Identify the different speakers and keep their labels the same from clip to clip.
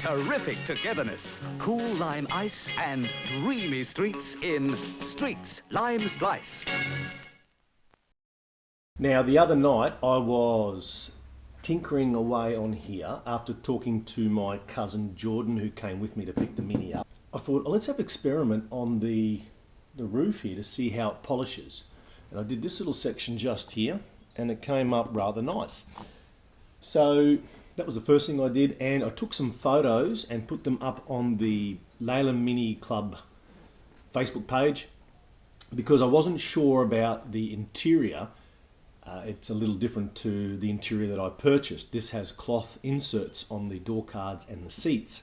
Speaker 1: terrific togetherness, cool lime ice and dreamy streets in Streets Lime Splice.
Speaker 2: Now, the other night I was tinkering away on here after talking to my cousin Jordan, who came with me to pick the Mini up. I thought, let's have an experiment on the roof here to see how it polishes. And I did this little section just here and it came up rather nice. So that was the first thing I did, and I took some photos and put them up on the Leyland Mini Club Facebook page because I wasn't sure about the interior. It's a little different to the interior that I purchased. This has cloth inserts on the door cards and the seats.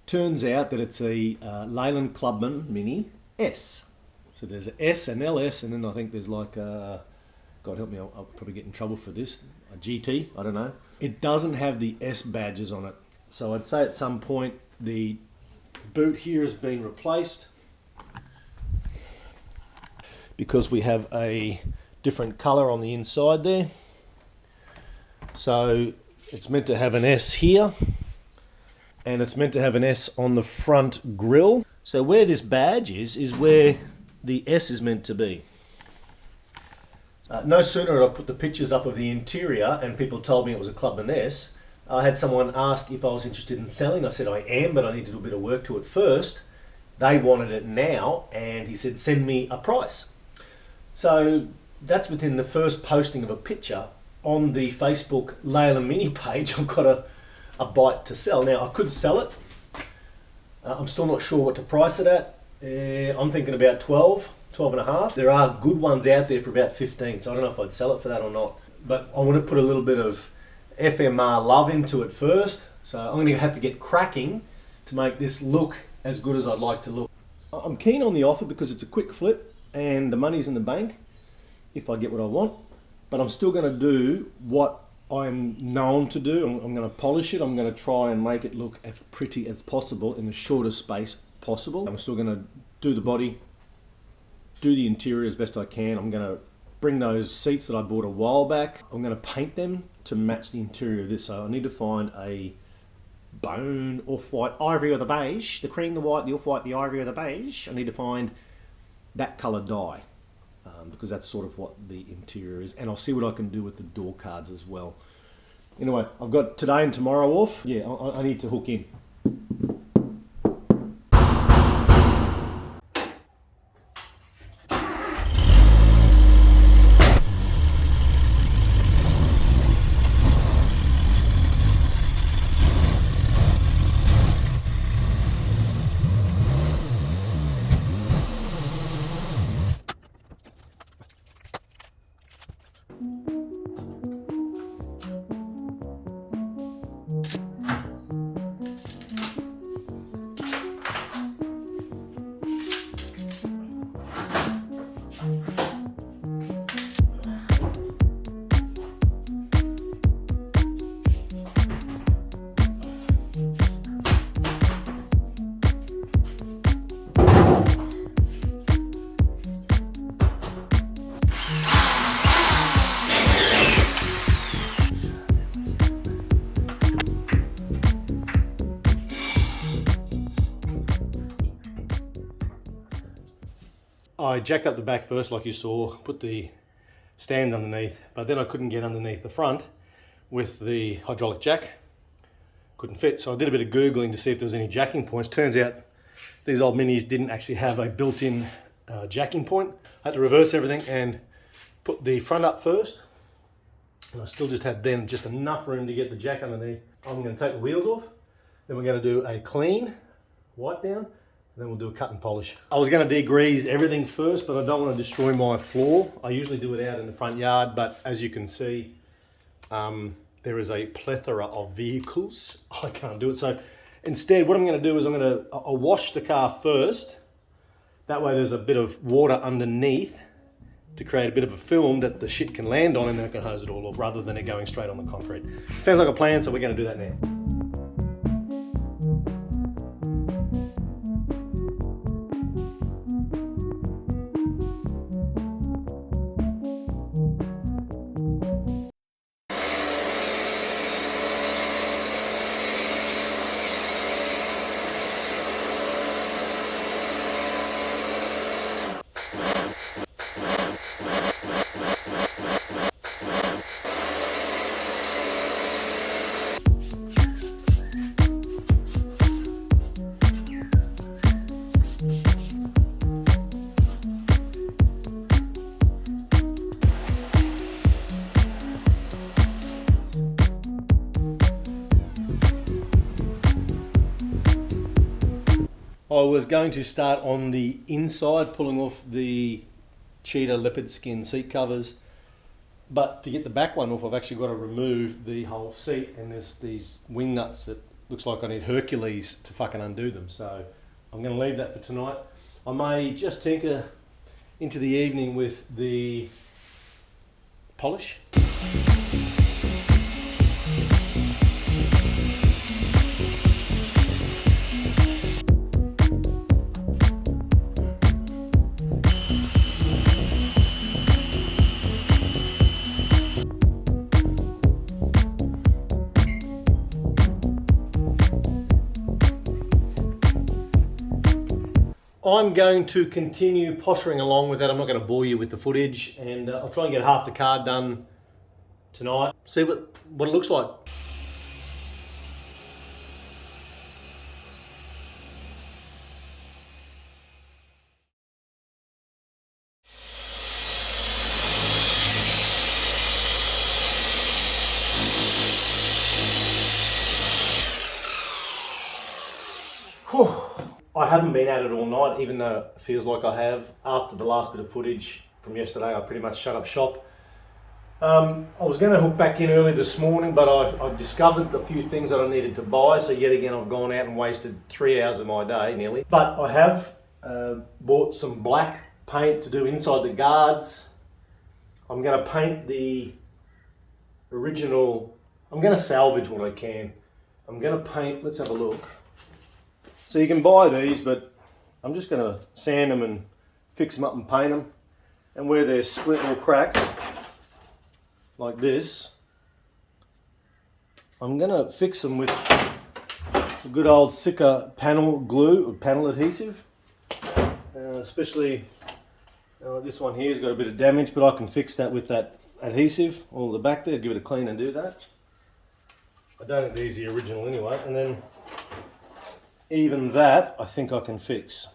Speaker 2: Turns out that it's a Leyland Clubman Mini S. So there's an S, an LS, and then I think there's like a, God help me, I'll probably get in trouble for this, a GT, I don't know. It doesn't have the S badges on it. So I'd say at some point the boot here has been replaced because we have a different color on the inside there. So it's meant to have an S here and it's meant to have an S on the front grille. So where this badge is where the S is meant to be. No sooner did I put the pictures up of the interior and people told me it was a Clubman S, I had someone ask if I was interested in selling. I said I am, but I need to do a bit of work to it first. They wanted it now, and he said send me a price. So that's within the first posting of a picture on the Facebook Leyland Mini page. I've got a bite to sell. Now I could sell it. I'm still not sure what to price it at. I'm thinking about 12 and a half. There are good ones out there for about 15, so I don't know if I'd sell it for that or not. But I want to put a little bit of FMR love into it first. So I'm going to have to get cracking to make this look as good as I'd like to look. I'm keen on the offer because it's a quick flip and the money's in the bank if I get what I want. But I'm still going to do what I'm known to do. I'm going to polish it. I'm going to try and make it look as pretty as possible in the shortest space possible. I'm still going to do the body, do the interior as best I can. I'm going to bring those seats that I bought a while back. I'm going to paint them to match the interior of this. So I need to find a bone, off-white, ivory or the beige, the cream, the white, the off-white, the ivory or the beige. I need to find that colour dye because that's sort of what the interior is. And I'll see what I can do with the door cards as well. Anyway, I've got today and tomorrow off. Yeah, I need to hook in. I jacked up the back first like you saw, put the stand underneath, but then I couldn't get underneath the front with the hydraulic jack. Couldn't fit, so I did a bit of Googling to see if there was any jacking points. Turns out these old Minis didn't actually have a built-in jacking point. I had to reverse everything and put the front up first. And I still just had then just enough room to get the jack underneath. I'm going to take the wheels off, then we're going to do a clean, wipe down, then we'll do a cut and polish. I was going to degrease everything first, but I don't want to destroy my floor. I usually do it out in the front yard, but as you can see, there is a plethora of vehicles. I can't do it. So instead, what I'm going to do is I'll wash the car first. That way there's a bit of water underneath to create a bit of a film that the shit can land on, and then I can hose it all off rather than it going straight on the concrete. Sounds like a plan, so we're going to do that now. I was going to start on the inside, pulling off the cheetah leopard skin seat covers, but to get the back one off, I've actually got to remove the whole seat, and there's these wing nuts that looks like I need Hercules to fucking undo them. So I'm going to leave that for tonight. I may just tinker into the evening with the polish. I'm going to continue pottering along with that. I'm not going to bore you with the footage, and I'll try and get half the car done tonight. See what it looks like. Whew. I haven't been at it all night, even though it feels like I have. After the last bit of footage from yesterday, I pretty much shut up shop. I was going to hook back in early this morning, but I've discovered a few things that I needed to buy. So yet again, I've gone out and wasted 3 hours of my day nearly. But I have bought some black paint to do inside the guards. I'm going to paint the original. I'm going to salvage what I can. I'm going to paint, let's have a look. So you can buy these, but I'm just going to sand them and fix them up and paint them. And where they're split or cracked, like this, I'm going to fix them with a good old Sika panel glue or panel adhesive. Especially this one here has got a bit of damage, but I can fix that with that adhesive all the back there. Give it a clean and do that. I don't think these are the original anyway. And then even that, I think I can fix.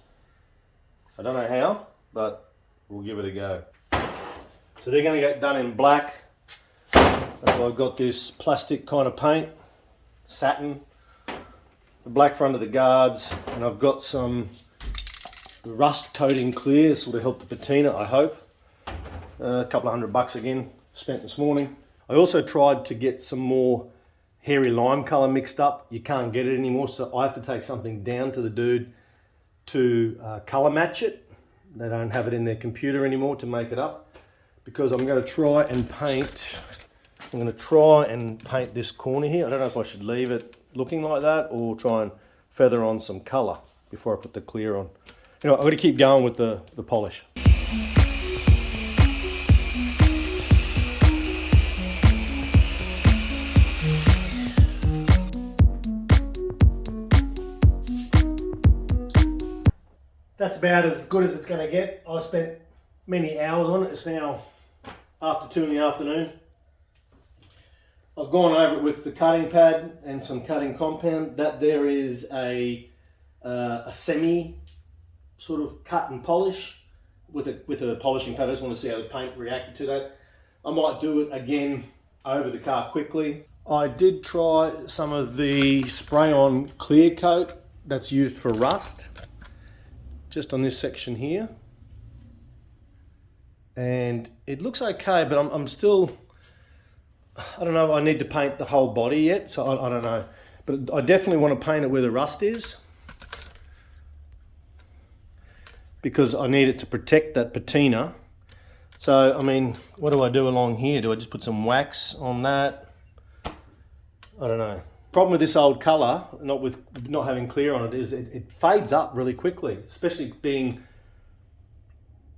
Speaker 2: I don't know how, but we'll give it a go. So they're going to get done in black. So I've got this plastic kind of paint, satin, the black front of the guards, and I've got some rust coating clear. This will help the patina, I hope. A couple of $100 again, spent this morning. I also tried to get some more hairy lime colour mixed up. You can't get it anymore, so I have to take something down to the dude to colour match it. They don't have it in their computer anymore to make it up, because I'm going to try and paint this corner here. I don't know if I should leave it looking like that or try and feather on some colour before I put the clear on. You know, I've got to keep going with the polish. That's about as good as it's going to get. I spent many hours on it. It's now after 2 in the afternoon. I've gone over it with the cutting pad and some cutting compound. That there is a semi sort of cut and polish with a polishing pad. I just want to see how the paint reacted to that. I might do it again over the car quickly. I did try some of the spray-on clear coat that's used for rust, just on this section here, and it looks okay, but I'm still, I don't know, I need to paint the whole body yet, so I don't know, but I definitely want to paint it where the rust is, because I need it to protect that patina. So I mean, what do I do along here? Do I just put some wax on that? I don't know. Problem with this old colour, not having clear on it, is it fades up really quickly, especially being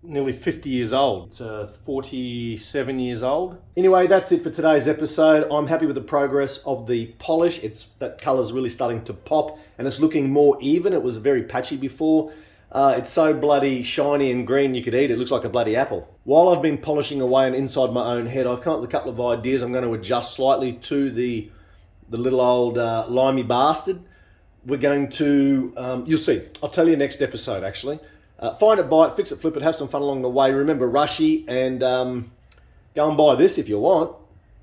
Speaker 2: nearly 50 years old. It's 47 years old. Anyway, that's it for today's episode. I'm happy with the progress of the polish. That colour's really starting to pop, and it's looking more even. It was very patchy before. It's so bloody shiny and green you could eat it. It looks like a bloody apple. While I've been polishing away and inside my own head, I've come up with a couple of ideas. I'm going to adjust slightly to the little old limey bastard. We're going to, you'll see, I'll tell you next episode actually. Find it, buy it, fix it, flip it, have some fun along the way. Remember Rushy, and go and buy this if you want.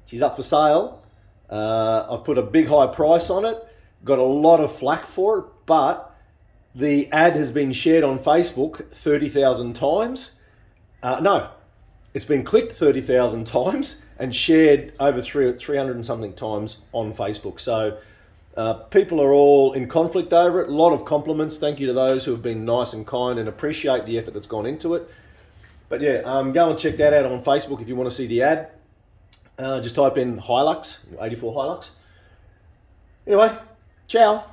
Speaker 2: She's up for sale. I've put a big high price on it. Got a lot of flack for it, but The ad has been shared on Facebook 30,000 times. No, it's been clicked 30,000 times and shared over 300 and something times on Facebook. So people are all in conflict over it. A lot of compliments. Thank you to those who have been nice and kind and appreciate the effort that's gone into it. But yeah, go and check that out on Facebook if you want to see the ad. Just type in Hilux, 84 Hilux. Anyway, ciao.